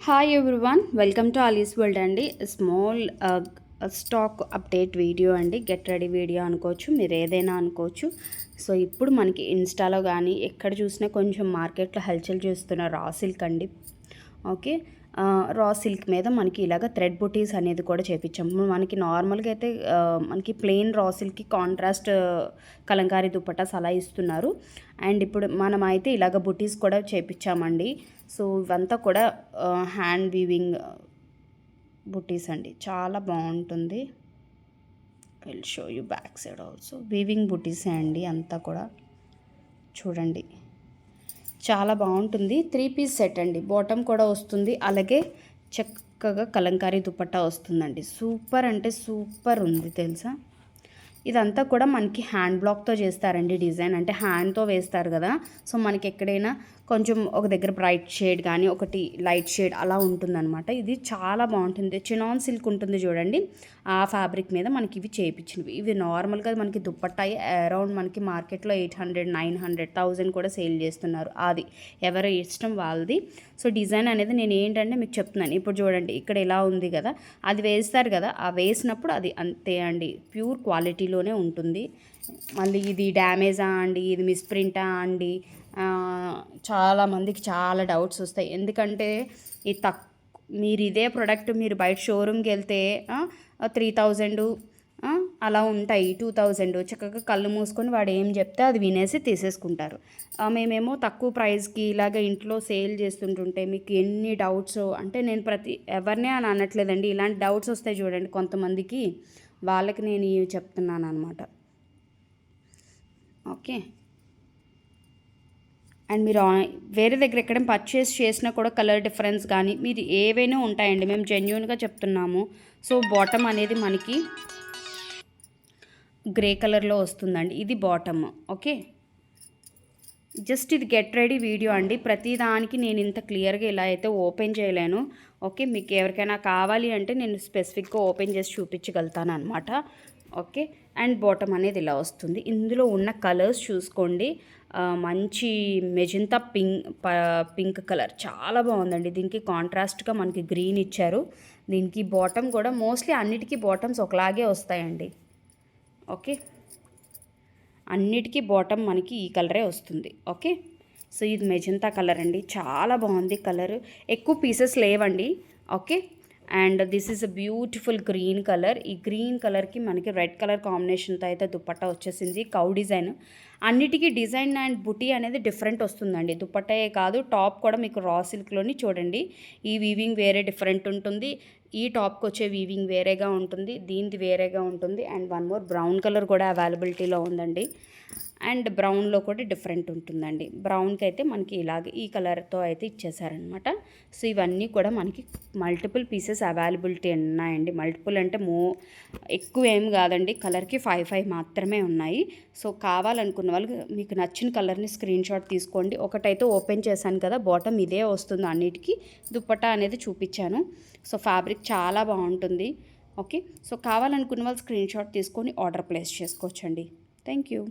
Hi everyone, welcome to ఆలీస్ world అండి. Small stock update video అండి. గెట్ రెడీ వీడియో అనుకోవచ్చు, మీరు ఏదైనా అనుకోవచ్చు. సో ఇప్పుడు మనకి ఇన్స్టాలో కానీ ఎక్కడ చూసినా కొంచెం మార్కెట్లో హల్చల్ చేస్తున్న రా సిల్క్ అండి. ఓకే, రా సిల్క్ మీద మనకి ఇలాగ థ్రెడ్ బుటీస్ అనేది కూడా చేపించాము. మనకి నార్మల్గా అయితే మనకి ప్లెయిన్ రా సిల్క్కి కాంట్రాస్ట్ కలంకారీ దుప్పటాస్ అలా ఇస్తున్నారు. అండ్ ఇప్పుడు మనం అయితే ఇలాగ బుటీస్ కూడా చేపించామండి. సో ఇవంతా కూడా హ్యాండ్ వీవింగ్ బుటీస్ అండి, చాలా బాగుంటుంది. Will show you back side also weaving బుటీసే అండి. అంతా కూడా చూడండి, చాలా బాగుంటుంది. 3 పీస్ సెట్ అండి. బాటమ్ కూడా వస్తుంది, అలాగే చక్కగా కలంకారీ దుపట్టా వస్తుందండి. సూపర్ అంటే సూపర్ ఉంది తెలుసా. ఇదంతా కూడా మనకి హ్యాండ్ బ్లాక్తో చేస్తారండి. డిజైన్ అంటే హ్యాండ్తో వేస్తారు కదా. సో మనకి ఎక్కడైనా కొంచెం ఒక దగ్గర బ్రైట్ షేడ్ కానీ ఒకటి లైట్ షేడ్ అలా ఉంటుందన్నమాట. ఇది చాలా బాగుంటుంది. చినాన్ సిల్క్ ఉంటుంది చూడండి, ఆ ఫ్యాబ్రిక్ మీద మనకి ఇవి చేయించినవి. ఇవి నార్మల్గా మనకి దుప్పట్టాయి అరౌండ్ మనకి మార్కెట్లో 800, 900, 1000 కూడా సేల్ చేస్తున్నారు. అది ఎవరి ఇష్టం వాళ్ళది. సో డిజైన్ అనేది నేను ఏంటంటే మీకు చెప్తున్నాను. ఇప్పుడు చూడండి, ఇక్కడ ఇలా ఉంది కదా, అది వేస్తారు కదా, ఆ వేసినప్పుడు అది అంతే అండి, ప్యూర్ క్వాలిటీలోనే ఉంటుంది. మళ్ళీ ఇది డ్యామేజా అండి, ఇది మిస్ప్రింటా అండి, చాలామందికి చాలా డౌట్స్ వస్తాయి. ఎందుకంటే ఈ మీరు ఇదే ప్రోడక్ట్ మీరు బయట షోరూమ్కి వెళ్తే 3000 అలా ఉంటాయి, 2000. చక్కగా కళ్ళు మూసుకొని వాడు ఏం చెప్తే అది వినేసి తీసేసుకుంటారు. మేమేమో తక్కువ ప్రైస్కి ఇలాగ ఇంట్లో సేల్ చేస్తుంటుంటే మీకు ఎన్ని డౌట్స్ అంటే, నేను ఎవరినే అని అనట్లేదండి, ఇలాంటి డౌట్స్ వస్తాయి చూడండి కొంతమందికి, వాళ్ళకి నేను చెప్తున్నాను అనమాట. ఓకే, అండ్ మీరు వేరే దగ్గర ఎక్కడ పర్చేస్ చేసినా కూడా కలర్ డిఫరెన్స్ కానీ మీరు ఏవైనా ఉంటాయండి, మేము జెన్యూన్గా చెప్తున్నాము. సో బాటమ్ అనేది మనకి గ్రే కలర్లో వస్తుందండి, ఇది బాటమ్. ఓకే, జస్ట్ ఇది గెట్ రెడీ వీడియో అండి. ప్రతిదానికి నేను ఇంత క్లియర్గా ఇలా అయితే ఓపెన్ చేయలేను. ఓకే, మీకు ఎవరికైనా కావాలి అంటే నేను స్పెసిఫిక్గా ఓపెన్ చేసి చూపించగలుగుతాను అనమాట. ఓకే, అండ్ బాటమ్ అనేది ఇలా వస్తుంది. ఇందులో ఉన్న కలర్స్ చూసుకోండి, మంచి మెజంతా పింక్ కలర్ చాలా బాగుందండి. దీనికి కాంట్రాస్ట్గా మనకి గ్రీన్ ఇచ్చారు. దీనికి బాటమ్ కూడా మోస్ట్లీ అన్నిటికీ బాటమ్స్ ఒకలాగే వస్తాయండి. ఓకే, అన్నిటికీ బాటమ్ మనకి ఈ కలరే వస్తుంది. ఓకే, సో ఇది మెజంతా కలర్ అండి, చాలా బాగుంది కలర్. ఎక్కువ పీసెస్ లేవండి. Okay, and this is a beautiful green colour. ఈ గ్రీన్ కలర్కి మనకి రెడ్ కలర్ కాంబినేషన్తో అయితే దుపట్టా వచ్చేసింది. కౌ డిజైన్, అన్నిటికీ డిజైన్ అండ్ బుటీ అనేది డిఫరెంట్ వస్తుందండి. దుపట్టాయే కాదు, టాప్ కూడా మీకు రా సిల్క్లోని చూడండి, ఈ వీవింగ్ వేరే డిఫరెంట్ ఉంటుంది, ఈ టాప్కి వచ్చే వీవింగ్ వేరేగా ఉంటుంది, దీనిది వేరేగా ఉంటుంది. And one more brown colour కూడా అవైలబిలిటీలో ఉందండి. అండ్ బ్రౌన్లో కూడా డిఫరెంట్ ఉంటుందండి. బ్రౌన్కి అయితే మనకి ఇలాగే ఈ కలర్తో అయితే ఇచ్చేసారనమాట. సో ఇవన్నీ కూడా మనకి మల్టిపుల్ పీసెస్ అవైలబిలిటీ ఉన్నాయండి. మల్టిపుల్ అంటే ఎక్కువ ఏం కాదండి, కలర్కి 5 మాత్రమే ఉన్నాయి. సో కావాలనుకున్న వాళ్ళు మీకు నచ్చిన కలర్ని స్క్రీన్ షాట్ తీసుకోండి. ఒకటైతే ఓపెన్ చేశాను కదా, బాటమ్ ఇదే వస్తుంది అన్నిటికీ. దుపట్టా అనేది చూపించాను. సో ఫ్యాబ్రిక్ చాలా బాగుంటుంది. ఓకే, సో కావాలనుకున్న వాళ్ళు స్క్రీన్ షాట్ తీసుకొని ఆర్డర్ ప్లేస్ చేసుకోవచ్చండి. Thank you.